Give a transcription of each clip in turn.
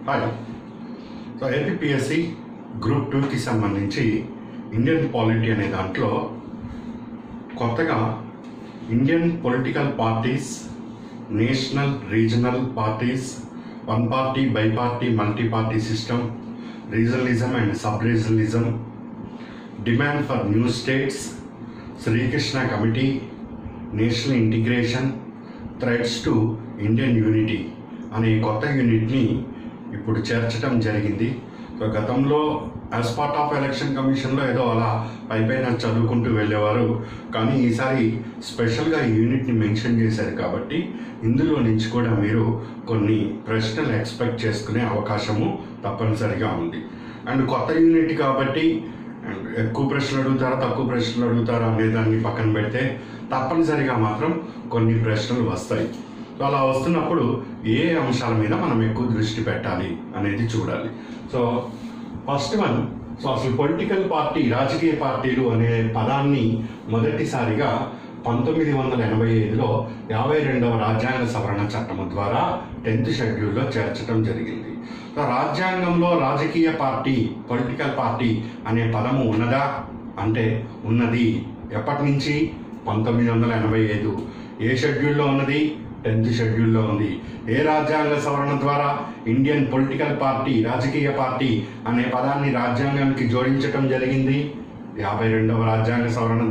Hi. So APSC group 2కి సంబంధించి Indian polity అనే దాంట్లో కొత్తగా Indian political parties, national regional parties, one party, bi party, multi party system, regionalism and sub regionalism, demand for new states, Srikrishna committee, national integration, threats to Indian unity అనే కొత్త యూనిట్ని ఇప్పుడు చేర్చడం జరిగింది. సో గతంలో as part of election కమిషన్లో ఏదో అలా పైపైన చదువుకుంటూ వెళ్ళేవారు, కానీ ఈసారి స్పెషల్గా ఈ యూనిట్ని మెన్షన్ చేశారు కాబట్టి ఇందులో నుంచి కూడా మీరు కొన్ని ప్రశ్నలు ఎక్స్పెక్ట్ చేసుకునే అవకాశము తప్పనిసరిగా ఉంది. అండ్ కొత్త యూనిట్ కాబట్టి ఎక్కువ ప్రశ్నలు అడుగుతారా తక్కువ ప్రశ్నలు అడుగుతారా అనే దాన్ని పక్కన పెడితే తప్పనిసరిగా మాత్రం కొన్ని ప్రశ్నలు వస్తాయి. సో అలా వస్తున్నప్పుడు ఏ అంశాల మీద మనం ఎక్కువ దృష్టి పెట్టాలి అనేది చూడాలి. సో ఫస్ట్ వన్, సో అసలు పొలిటికల్ పార్టీ, రాజకీయ పార్టీలు అనే పదాన్ని మొదటిసారిగా 1985లో 52వ రాజ్యాంగ సవరణ చట్టం ద్వారా 10th షెడ్యూల్లో చేర్చడం జరిగింది. సో రాజ్యాంగంలో రాజకీయ పార్టీ, పొలిటికల్ పార్టీ అనే పదము ఉన్నదా అంటే ఉన్నది. ఎప్పటి నుంచి? 1985. ఏ షెడ్యూల్లో ఉన్నది? 10th షెడ్యూల్లో ఉంది. ఏ రాజ్యాంగ సవరణ ద్వారా ఇండియన్ పొలిటికల్ పార్టీ, రాజకీయ పార్టీ అనే పదాన్ని రాజ్యాంగానికి జోడించటం జరిగింది? 52వ రాజ్యాంగ సవరణ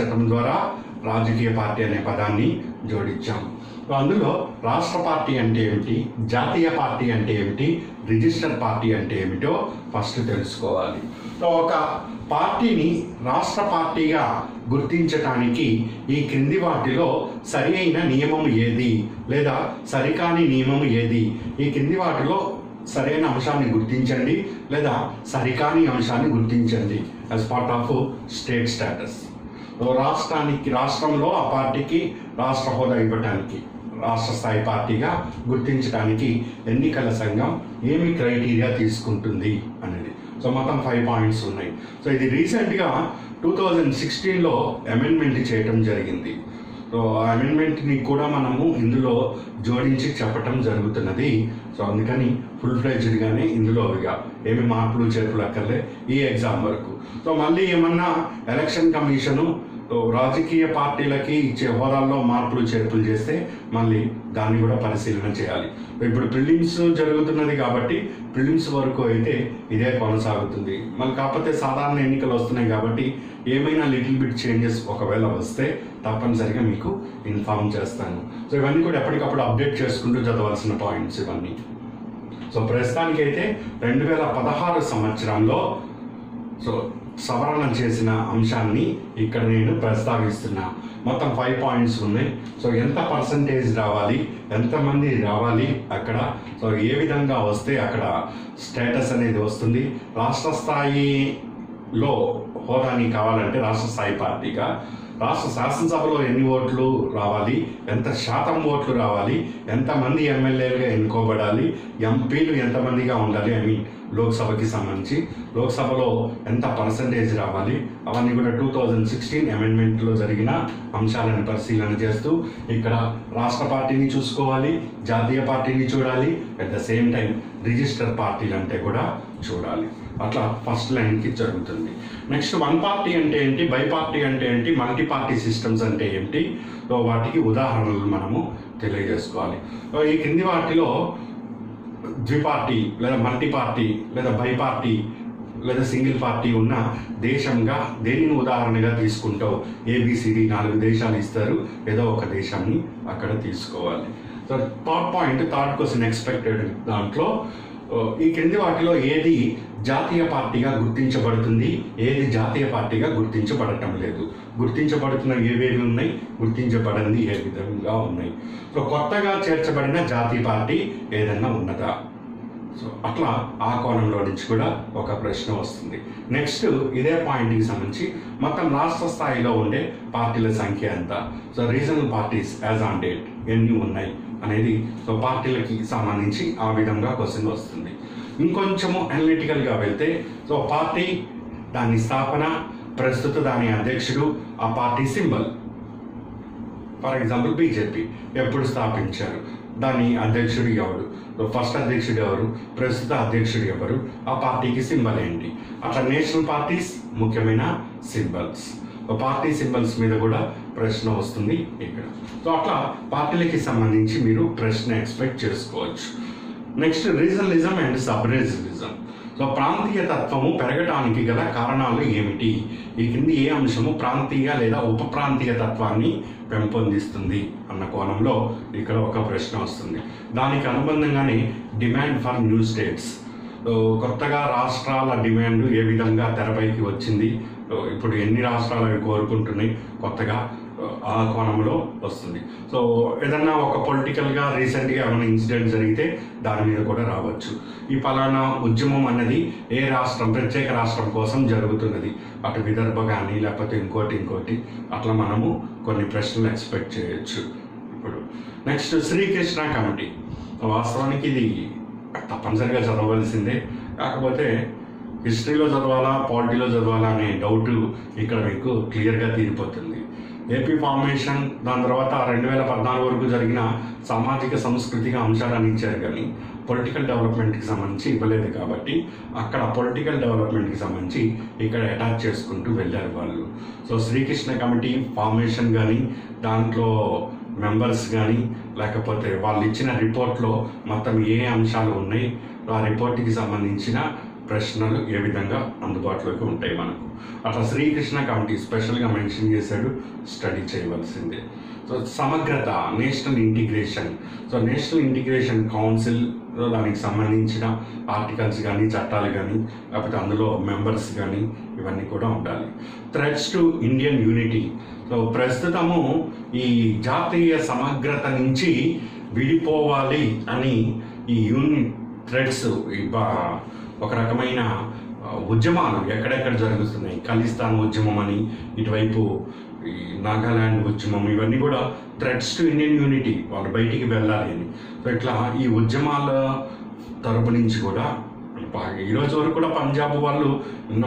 చట్టం ద్వారా రాజకీయ పార్టీ అనే పదాన్ని జోడించాం. అందులో రాష్ట్ర పార్టీ అంటే ఏమిటి, జాతీయ పార్టీ అంటే ఏమిటి, రిజిస్టర్ పార్టీ అంటే ఏమిటో ఫస్ట్ తెలుసుకోవాలి. సో ఒక పార్టీని రాష్ట్ర పార్టీగా గుర్తించటానికి ఈ క్రింది వాటిలో సరి అయిన నియమం ఏది లేదా సరికాని నియమం ఏది? ఈ క్రింది వాటిలో సరైన అంశాన్ని గుర్తించండి లేదా సరికాని అంశాన్ని గుర్తించండి as part of state status. రాష్ట్రంలో ఆ పార్టీకి రాష్ట్ర హోదా ఇవ్వటానికి, రాష్ట్ర స్థాయి పార్టీగా గుర్తించడానికి ఎన్నికల సంఘం ఏమి క్రైటీరియా తీసుకుంటుంది అనేది. సో మొత్తం 5 పాయింట్స్ ఉన్నాయి. సో ఇది రీసెంట్గా 2016లో అమెండ్మెంట్ చేయటం జరిగింది. సో ఆ అమెండ్మెంట్ని కూడా మనము ఇందులో జోడించి చెప్పటం జరుగుతున్నది. సో అందుకని ఫుల్ ఫ్లెడ్జ్డ్గానే ఇందులో ఏమి మార్పులు చేర్పులు అక్కర్లే ఈ ఎగ్జామ్ వరకు. సో మళ్ళీ ఏమన్నా ఎలక్షన్ కమిషను రాజకీయ పార్టీలకి ఇచ్చే హోదాల్లో మార్పులు చేర్పులు చేస్తే మళ్ళీ దాన్ని కూడా పరిశీలన చేయాలి. ఇప్పుడు ప్రిలిమ్స్ జరుగుతున్నది కాబట్టి ప్రిలిమ్స్ వరకు అయితే ఇదే కొనసాగుతుంది. మళ్ళీ కాకపోతే సాధారణ ఎన్నికలు వస్తున్నాయి కాబట్టి ఏమైనా లిటిల్ బిట్ చేంజెస్ ఒకవేళ వస్తే తప్పనిసరిగా మీకు ఇన్ఫార్మ్ చేస్తాను. సో ఇవన్నీ కూడా ఎప్పటికప్పుడు అప్డేట్ చేసుకుంటూ చదవాల్సిన పాయింట్స్ ఇవన్నీ. సో ప్రస్తుతానికైతే 2016 సంవత్సరంలో సో సవరణ చేసిన అంశాన్ని ఇక్కడ నేను ప్రస్తావిస్తున్నా. మొత్తం 5 పాయింట్స్ ఉన్నాయి. సో ఎంత పర్సంటేజ్ రావాలి, ఎంతమంది రావాలి అక్కడ, సో ఏ విధంగా వస్తే అక్కడ స్టేటస్ అనేది వస్తుంది, రాష్ట్ర స్థాయిలో హోదాని కావాలంటే రాష్ట్ర స్థాయి పార్టీగా, రాష్ట్ర శాసనసభలో ఎన్ని ఓట్లు రావాలి, ఎంత శాతం ఓట్లు రావాలి, ఎంతమంది ఎమ్మెల్యేలుగా ఎన్నుకోబడాలి, ఎంపీలు ఎంతమందిగా ఉండాలి, లోక్సభకి సంబంధించి లోక్సభలో ఎంత పర్సంటేజ్ రావాలి, అవన్నీ కూడా 2016 అమెండ్మెంట్లో జరిగిన అంశాలను పరిశీలన చేస్తూ ఇక్కడ రాష్ట్ర పార్టీని చూసుకోవాలి, జాతీయ పార్టీని చూడాలి, at the same time register పార్టీలు అంటే కూడా చూడాలి. అట్లా ఫస్ట్ లైన్కి జరుగుతుంది. నెక్స్ట్ వన్ పార్టీ అంటే ఏంటి, బై పార్టీ అంటే ఏంటి, మల్టీ పార్టీ సిస్టమ్స్ అంటే ఏంటి, సో వాటికి ఉదాహరణలు మనము తెలియజేసుకోవాలి. ఈ క్రింది వాటిలో ద్విపార్టీ లేదా మల్టీ పార్టీ లేదా బై పార్టీ లేదా సింగిల్ పార్టీ ఉన్న దేశంగా దేనిని ఉదాహరణగా తీసుకుంటావు? ABCD 4 దేశాలు ఇస్తారు, ఏదో ఒక దేశాన్ని అక్కడ తీసుకోవాలి. సో థర్డ్ క్వశ్చన్ ఎక్స్పెక్టెడ్ దాంట్లో ఈ క్రింది వాటిలో ఏది జాతీయ పార్టీగా గుర్తించబడుతుంది, ఏది జాతీయ పార్టీగా గుర్తించబడటం లేదు? గుర్తించబడుతున్న ఏవేవి ఉన్నాయి, గుర్తించబడింది ఏ విధంగా ఉన్నాయి? సో కొత్తగా చేర్చబడిన జాతీయ పార్టీ ఏదన్నా ఉన్నదా? సో అట్లా ఆ కోణంలో నుంచి కూడా ఒక ప్రశ్న వస్తుంది. నెక్స్ట్ ఇదే పాయింట్కి సంబంధించి మొత్తం రాష్ట్ర స్థాయిలో ఉండే పార్టీల సంఖ్య ఎంత, so regional parties as on date ఎన్ని ఉన్నాయి అనేది, సో పార్టీలకి సంబంధించి ఆ విధంగా క్వశ్చన్ వస్తుంది. ఇంకొంచెము అనలిటికల్గా వెళ్తే, సో పార్టీ, దాని స్థాపన, ప్రస్తుత దాని అధ్యక్షుడు, ఆ party symbol. For example BJP ఎప్పుడు స్థాపించారు, దాని అధ్యక్షుడు ఎవరు, ఫస్ట్ అధ్యక్షుడు ఎవరు, ప్రస్తుత అధ్యక్షుడు ఎవరు, ఆ పార్టీకి సింబల్ ఏంటి, అట్లా నేషనల్ పార్టీస్ ముఖ్యమైన సింబల్స్. పార్టీ సింబల్స్ మీద కూడా ప్రశ్న వస్తుంది ఇక్కడ. సో అట్లా పార్టీలకి సంబంధించి మీరు ప్రశ్న ఎక్స్పెక్ట్ చేసుకోవచ్చు. Next regionalism and sub-regionalism. So ప్రాంతీయ తత్వము పెరగటానికి గల కారణాలు ఏమిటి? ఈ కింది ఏ అంశము ప్రాంతీయ లేదా ఉప ప్రాంతీయ తత్వాన్ని పెంపొందిస్తుంది అన్న కోణంలో ఇక్కడ ఒక ప్రశ్న వస్తుంది. దానికి అనుబంధంగానే డిమాండ్ ఫర్ న్యూ స్టేట్స్, కొత్తగా రాష్ట్రాల డిమాండ్ ఏ విధంగా తెరపైకి వచ్చింది, ఇప్పుడు ఎన్ని రాష్ట్రాలు అవి కోరుకుంటున్నాయి కొత్తగా, ఆ కోణంలో వస్తుంది. సో ఏదన్నా ఒక పొలిటికల్గా రీసెంట్గా ఏమైనా ఇన్సిడెంట్ జరిగితే దాని మీద కూడా రావచ్చు. ఈ పలానా ఉద్యమం అన్నది ఏ రాష్ట్రం, ప్రత్యేక రాష్ట్రం కోసం జరుగుతున్నది, అటు విదర్భ కానీ లేకపోతే ఇంకోటి అట్లా మనము కొన్ని ప్రశ్నలు ఎక్స్పెక్ట్ చేయొచ్చు. ఇప్పుడు నెక్స్ట్ శ్రీకృష్ణ కమిటీ. వాస్తవానికి ఇది తప్పనిసరిగా చదవవలసిందే, కాకపోతే హిస్టరీలో చదవాలా పాలిటీలో చదవాలా అనే డౌట్ ఇక్కడ మీకు క్లియర్గా తీరిపోతుంది. ఏపీ ఫార్మేషన్, దాని తర్వాత 2014 వరకు జరిగిన సామాజిక సాంస్కృతిక అంశాలను ఇచ్చారు కానీ పొలిటికల్ డెవలప్మెంట్కి సంబంధించి ఇవ్వలేదు కాబట్టి అక్కడ పొలిటికల్ డెవలప్మెంట్కి సంబంధించి ఇక్కడ అటాచ్ చేసుకుంటూ వెళ్ళారు వాళ్ళు. సో శ్రీకృష్ణ కమిటీ ఫార్మేషన్ కానీ దాంట్లో మెంబర్స్ కానీ లేకపోతే వాళ్ళు ఇచ్చిన రిపోర్ట్లో మొత్తం ఏ అంశాలు ఉన్నాయి, ఆ రిపోర్ట్కి సంబంధించిన ప్రశ్నలు ఏ విధంగా అందుబాటులోకి ఉంటాయి మనకు, అట్లా శ్రీకృష్ణ కమిటీ స్పెషల్గా మెన్షన్ చేశాడు, స్టడీ చేయవలసిందే. సో సమగ్రత, national integration. So national integration council, దానికి సంబంధించిన ఆర్టికల్స్ కానీ చట్టాలు కానీ లేకపోతే అందులో మెంబర్స్ కానీ ఇవన్నీ కూడా ఉండాలి. Threats to Indian unity. So ప్రస్తుతము ఈ జాతీయ సమగ్రత నుంచి విడిపోవాలి అని ఈ థ్రెట్స్, ఒక రకమైన ఉద్యమాలు ఎక్కడెక్కడ జరుగుతున్నాయి, ఖలిస్తాన్ ఉద్యమం అని, ఇటువైపు ఈ నాగాల్యాండ్ ఉద్యమం, ఇవన్నీ కూడా థ్రెట్స్ టు ఇండియన్ యూనిటీ, వాళ్ళు బయటికి వెళ్ళాలి అని. సో ఇట్లా ఈ ఉద్యమాల తరపు నుంచి కూడా ఈరోజు వరకు కూడా పంజాబ్ వాళ్ళు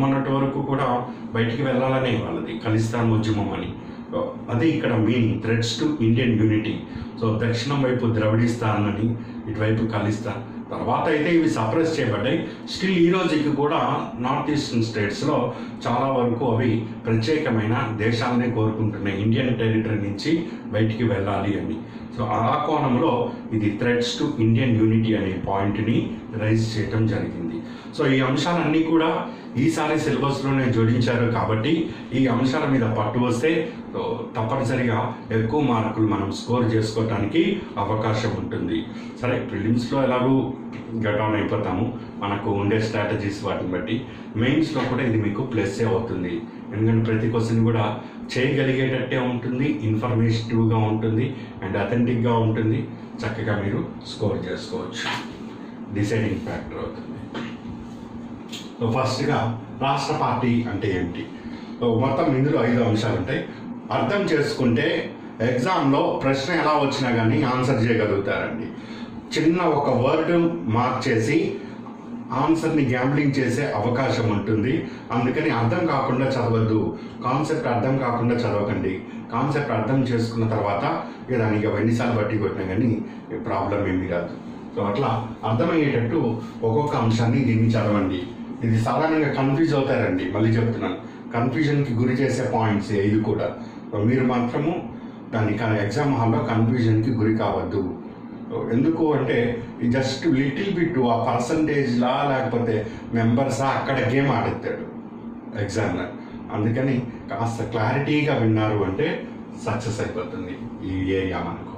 మొన్నటి వరకు కూడా బయటికి వెళ్ళాలనే వాళ్ళది ఖలిస్తాన్ ఉద్యమం అని. అదే ఇక్కడ meaning, threats to Indian unity. So దక్షిణం వైపు ద్రవిడిస్తాన్ అని, ఇటువైపు ఖలిస్తాన్. తర్వాత అయితే ఇవి సప్రెస్ చేయబడ్డాయి. స్టిల్ ఈ రోజుకి కూడా నార్త్ ఈస్టర్న్ స్టేట్స్లో చాలా వరకు అవి ప్రత్యేకమైన దేశాలనే కోరుకుంటున్నాయి, ఇండియన్ టెరిటరీ నుంచి బయటికి వెళ్ళాలి అని. సో ఆ కోణంలో ఇది థ్రెట్స్ టు ఇండియన్ యూనిటీ అనే పాయింట్ని రైజ్ చేయడం జరిగింది. సో ఈ అంశాలన్నీ కూడా ఈసారి సిలబస్లోనే జోడించారు కాబట్టి ఈ అంశాల మీద పట్టు వస్తే తప్పనిసరిగా ఎక్కువ మార్కులు మనం స్కోర్ చేసుకోవడానికి అవకాశం ఉంటుంది. సరే, ప్రిలిమ్స్లో ఎలాగూ గట్ ఆన్ అయిపోతాము, మనకు ఉండే స్ట్రాటజీస్ వాటిని బట్టి. మెయిన్స్లో కూడా ఇది మీకు ప్లస్సే అవుతుంది, ఎందుకంటే ప్రతి క్వశ్చన్ కూడా చేయగలిగేటట్టే ఉంటుంది, ఇన్ఫర్మేటివ్గా ఉంటుంది అండ్ అథెంటిక్గా ఉంటుంది. చక్కగా మీరు స్కోర్ చేసుకోవచ్చు, డిసైడింగ్ ఫ్యాక్టర్ అవుతుంది. సో ఫస్ట్గా రాష్ట్ర పార్టీ అంటే ఏంటి? మొత్తం ఇందులో 5 అంశాలు ఉంటాయి. అర్థం చేసుకుంటే ఎగ్జామ్లో ప్రశ్న ఎలా వచ్చినా కానీ ఆన్సర్ చేయగలుగుతారండి. చిన్న ఒక వర్డ్ మార్క్ చేసి ఆన్సర్ని గ్యాంబ్లింగ్ చేసే అవకాశం ఉంటుంది. అందుకని అర్థం కాకుండా చదవద్దు, కాన్సెప్ట్ అర్థం కాకుండా చదవకండి. కాన్సెప్ట్ అర్థం చేసుకున్న తర్వాత దానికి ఎన్నిసార్లు బట్టి కొట్టినా కానీ ప్రాబ్లం ఏమీ రాదు. సో అట్లా అర్థమయ్యేటట్టు ఒక్కొక్క అంశాన్ని దీన్ని చదవండి. ఇది సాధారణంగా కన్ఫ్యూజ్ అవుతారండి, మళ్ళీ చెప్తున్నాను, కన్ఫ్యూజన్కి గురి చేసే పాయింట్స్ 5 కూడా. మీరు మాత్రము దాన్ని ఎగ్జామ్ హాల్లో కన్ఫ్యూజన్కి గురి కావద్దు. ఎందుకు అంటే జస్ట్ లిటిల్ బిట్ ఆ పర్సంటేజ్లా లేకపోతే మెంబర్సా అక్కడ గేమ్ ఆడేస్తాడు ఎగ్జామ్లర్. అందుకని కాస్త క్లారిటీగా విన్నారు అంటే సక్సెస్ అయిపోతుంది ఈ ఏరియా మనకు.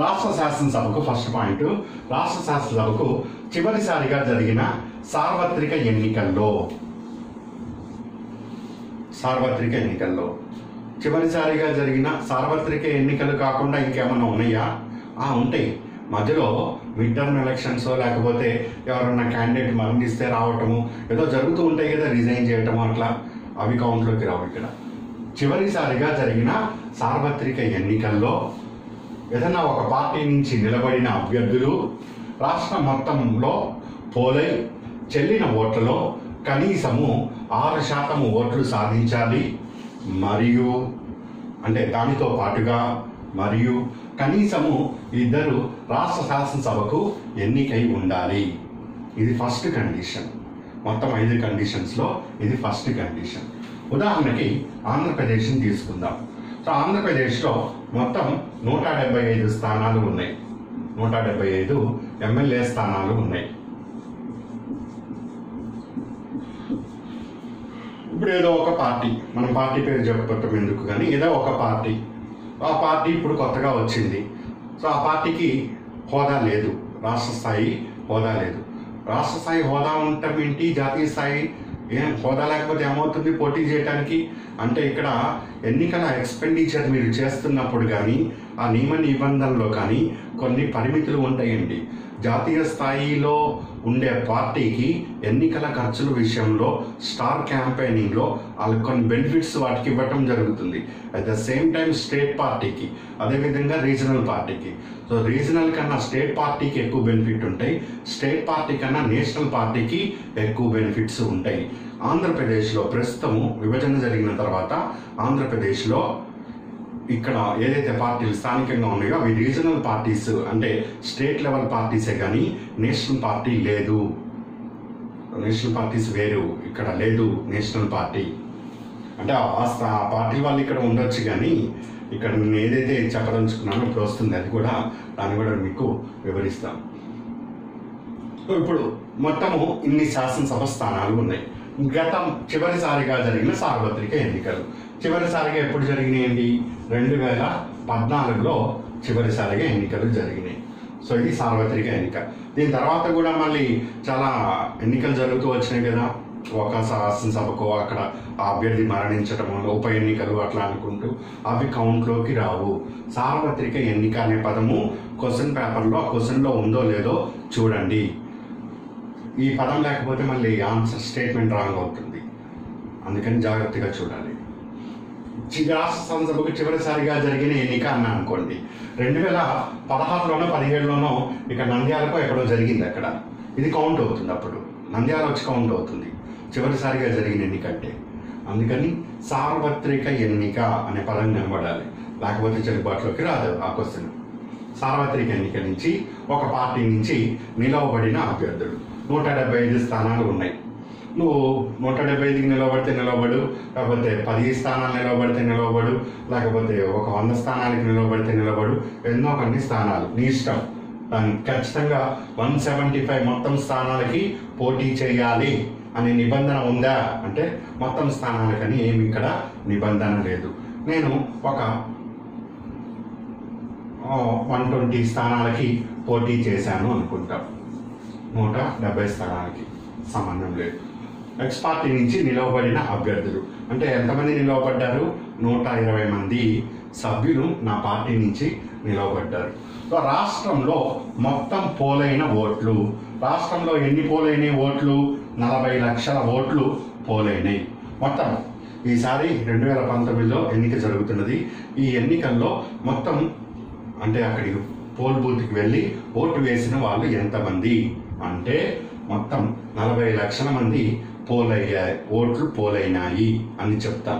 రాష్ట్ర శాసనసభకు ఫస్ట్ పాయింట్, రాష్ట్ర శాసనసభకు చివరిసారిగా జరిగిన సార్వత్రిక ఎన్నికల్లో చివరిసారిగా జరిగిన సార్వత్రిక ఎన్నికలు కాకుండా ఇంకేమన్నా ఉన్నాయా? ఉంటాయి. మధ్యలో మిడ్ టర్మ్ ఎలక్షన్స్ లేకపోతే ఎవరన్నా క్యాండిడేట్ మరణిస్తే రావటము ఏదో జరుగుతూ ఉంటాయి కదా, రిజైన్ చేయటము, అట్లా అవి కౌంట్లోకి రావు. ఇక్కడ చివరిసారిగా జరిగిన సార్వత్రిక ఎన్నికల్లో ఏదన్నా ఒక పార్టీ నుంచి నిలబడిన అభ్యర్థులు రాష్ట్రం మొత్తంలో పోలై చెల్లిన ఓట్లలో కనీసము 6% ఓట్లు సాధించాలి. మరియు అంటే దానితో పాటుగా మరియు కనీసము 2 రాష్ట్ర శాసనసభకు ఎన్నికై ఉండాలి. ఇది ఫస్ట్ కండిషన్. మొత్తం 5 కండిషన్స్లో ఇది ఫస్ట్ కండిషన్. ఉదాహరణకి ఆంధ్రప్రదేశ్ని తీసుకుందాం. సో ఆంధ్రప్రదేశ్లో మొత్తం 175 స్థానాలు ఉన్నాయి. 175 ఎమ్మెల్యే స్థానాలు ఉన్నాయి. ఇప్పుడు ఏదో ఒక పార్టీ, మనం పార్టీ పేరు చెప్పటం ఎందుకు కానీ, ఏదో ఒక పార్టీ, ఆ పార్టీ ఇప్పుడు కొత్తగా వచ్చింది. సో ఆ పార్టీకి హోదా లేదు, రాష్ట్ర స్థాయి హోదా లేదు. రాష్ట్ర స్థాయి హోదా ఉండటం ఏంటి, జాతీయ స్థాయి హోదా లేకపోతే ఏమవుతుంది పోటీ చేయడానికి? అంటే ఇక్కడ ఎన్నికల ఎక్స్పెండిచర్ మీరు చేస్తున్నప్పుడు కానీ ఆ నియమ నిబంధనలో కానీ కొన్ని పరిమితులు ఉంటాయండి. జాతీయ స్థాయిలో ఉండే పార్టీకి ఎన్నికల ఖర్చుల విషయంలో స్టార్ క్యాంపెయినింగ్లో వాళ్ళకి కొన్ని బెనిఫిట్స్ వాటికి ఇవ్వటం జరుగుతుంది. At the same time state పార్టీకి, అదేవిధంగా రీజనల్ పార్టీకి. సో రీజనల్ కన్నా స్టేట్ పార్టీకి ఎక్కువ బెనిఫిట్ ఉంటాయి, స్టేట్ పార్టీ కన్నా నేషనల్ పార్టీకి ఎక్కువ బెనిఫిట్స్ ఉంటాయి. ఆంధ్రప్రదేశ్లో ప్రస్తుతము విభజన జరిగిన తర్వాత ఆంధ్రప్రదేశ్లో ఇక్కడ ఏదైతే పార్టీలు స్థానికంగా ఉన్నాయో అవి రీజనల్ పార్టీస్, అంటే స్టేట్ లెవెల్ పార్టీసే కానీ నేషనల్ పార్టీ లేదు. నేషనల్ పార్టీస్ వేరు, ఇక్కడ లేదు నేషనల్ పార్టీ. అంటే ఆ పార్టీ వాళ్ళు ఇక్కడ ఉండొచ్చు కానీ ఇక్కడ నేను ఏదైతే చెప్పదలుచుకున్నానో ఇప్పుడు వస్తుంది, అది కూడా దాన్ని కూడా మీకు వివరిస్తాం. ఇప్పుడు మొత్తము ఇన్ని శాసనసభ స్థానాలు ఉన్నాయి. చివరిసారిగా జరిగిన సార్వత్రిక ఎన్నికలు చివరిసారిగా ఎప్పుడు జరిగినాయండి? 2014లో చివరిసారిగా ఎన్నికలు జరిగినాయి. సో ఇది సార్వత్రిక ఎన్నిక. దీని తర్వాత కూడా మళ్ళీ చాలా ఎన్నికలు జరుగుతూ వచ్చినాయి కదా. ఒక శాసనసభకు అక్కడ ఆ అభ్యర్థి మరణించటం, ఉప ఎన్నికలు అట్లా అనుకుంటూ అవి కౌంట్లోకి రావు. సార్వత్రిక ఎన్నిక అనే పదము క్వశ్చన్ పేపర్లో ఆ క్వశ్చన్లో ఉందో లేదో చూడండి. ఈ పదం లేకపోతే మళ్ళీ ఆన్సర్ స్టేట్మెంట్ రాంగ్ అవుతుంది, అందుకని జాగ్రత్తగా చూడాలి. రాష్ట్ర శాసనసభకు చివరిసారిగా జరిగిన ఎన్నిక అన్నా అనుకోండి, 2016లోనో 17లోనో ఇక్కడ నంద్యాలకు ఎక్కడో జరిగింది. అక్కడ ఇది కౌంట్ అవుతుంది, అప్పుడు నంద్యాల వచ్చి కౌంట్ అవుతుంది చివరిసారిగా జరిగిన ఎన్నిక అంటే. అందుకని సార్వత్రిక ఎన్నిక అనే పదం కనబడాలి, లేకపోతే చెల్లుబాటులోకి రాదు ఆ క్వశ్చన్. సార్వత్రిక ఎన్నిక నుంచి ఒక పార్టీ నుంచి నిలవబడిన అభ్యర్థులు 175 స్థానాలు ఉన్నాయి. నువ్వు 175కి నిలబడితే నిలబడు, లేకపోతే 10 స్థానాలు నిలబడితే నిలబడు, లేకపోతే ఒక 100 స్థానాలకి నిలబడితే నిలబడు, ఎన్నో కొన్ని స్థానాలు నీ ఇష్టం. దానికి ఖచ్చితంగా 175 మొత్తం స్థానాలకి పోటీ చేయాలి అనే నిబంధన ఉందా అంటే మొత్తం స్థానాలకని ఏమి ఇక్కడ నిబంధన లేదు. నేను ఒక 120 స్థానాలకి పోటీ చేశాను అనుకుంటాం, 170 స్థానాలకి సంబంధం లేదు. ఎక్స్ పార్టీ నుంచి నిలవబడిన అభ్యర్థులు అంటే ఎంతమంది నిలవబడ్డారు? 120 మంది సభ్యులు నా పార్టీ నుంచి నిలవబడ్డారు. సో రాష్ట్రంలో మొత్తం పోలైన ఓట్లు, రాష్ట్రంలో ఎన్ని పోలైన ఓట్లు? 40 లక్షల ఓట్లు పోలైనాయి మొత్తం. ఈసారి 2019లో ఎన్నిక జరుగుతున్నది. ఈ ఎన్నికల్లో మొత్తం అంటే అక్కడికి పోల్ బూత్కి వెళ్ళి ఓటు వేసిన వాళ్ళు ఎంతమంది అంటే మొత్తం 40 లక్షల మంది ఓట్లు పోలైనాయి అని చెప్తాం.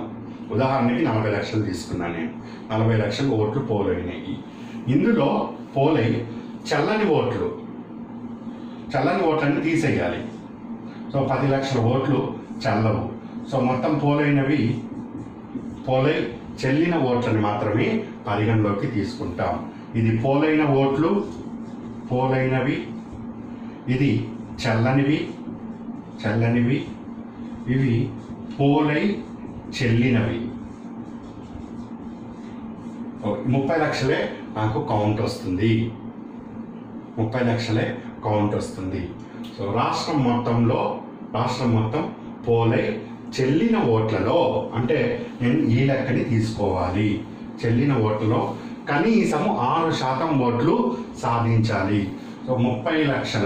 ఉదాహరణకి 40 లక్షలు తీసుకున్నాను నేను, 40 లక్షల ఓట్లు పోలైనాయి. ఇందులో పోలై చల్లని ఓట్లన్నీ తీసేయాలి. సో 10 లక్షల ఓట్లు చల్లవు. సో మొత్తం పోలై చెల్లిన ఓట్లని మాత్రమే పరిగణలోకి తీసుకుంటాం. ఇది పోలైన ఓట్లు, పోలైనవి, ఇది చల్లనివి, ఇవి పోలై చెల్లినవి. 30 లక్షలే నాకు కౌంట్ వస్తుంది, 30 లక్షలే కౌంట్ వస్తుంది. సో రాష్ట్రం మొత్తం పోలై చెల్లిన ఓట్లలో అంటే నేను ఈ లెక్కని తీసుకోవాలి. చెల్లిన ఓట్లలో కనీసం 6% ఓట్లు సాధించాలి. సో 30 లక్షల